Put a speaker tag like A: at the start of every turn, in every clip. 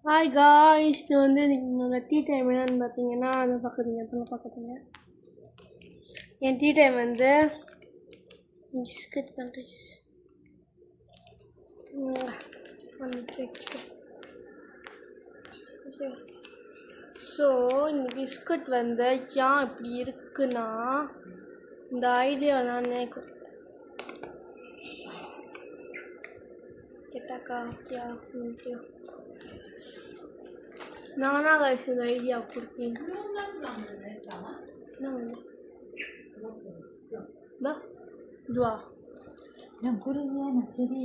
A: Hi guys, இது வந்து என்னோட டீ டைம் என்னன்னு பார்த்தீங்கன்னா அதை பார்க்குறீங்க. என் டீ டைம் வந்து பிஸ்கட் தான் கைஸ். ஸோ இந்த பிஸ்கட் வந்து ஏன் இப்படி இருக்குன்னா இந்த ஐடியா நானே கொடுத்தேன். கேட்டாக்கா ஓகே ஓகே நானா கைஸ் இந்த ஐடியா கொடுத்தேன். இதுவா
B: சரி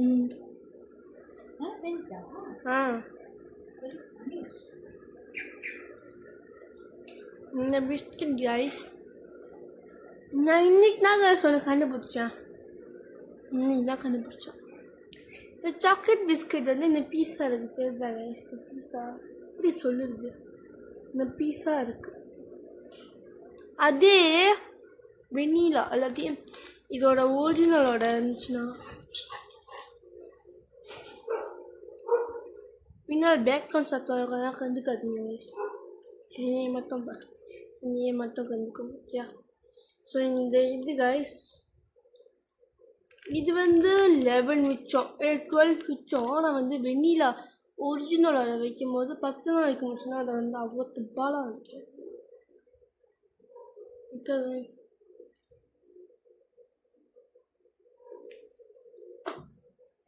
A: இந்த பிஸ்கட் கைஸ் நான் இன்னைக்கு தான் கைஸ் ஒன்று கண்டுபிடிச்சேன். இந்த சாக்லேட் பிஸ்கட் வந்து இந்த பீஸா இருக்குது தெரியுதா கைஸ்? இந்த பீஸா இப்படி சொல்லுறது, இந்த பீஸா இருக்கு அதே வெண்ணிலா எல்லாத்தையும் இதோட ஒரிஜினலோட இருந்துச்சுன்னா பின்னால் பேக்ரவுண்ட் சத்தம் தான் கண்டுக்காதீங்க கைஸ். என்னையை மட்டும் கண்டுக்கும் ஓகே. ஸோ இந்த இது கைஸ் இது வந்து 11 மிச்சம் 12 மிச்சம். நான் வந்து வெண்ணிலா ஒரிஜினலோட வைக்கும் போது 10 நாள் வைக்க முடிச்சுன்னா அதை வந்து அவ்வளோ துப்பாலாக இருந்துச்சு.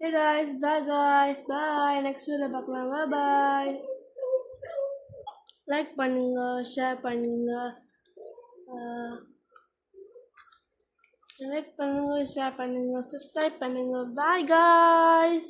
A: Hey guys, bye. Next video பார்க்கலாம். Bye. லைக் பண்ணுங்க, ஷேர் பண்ணுங்க, சப்ஸ்கிரைப் பண்ணுங்க. Bye guys.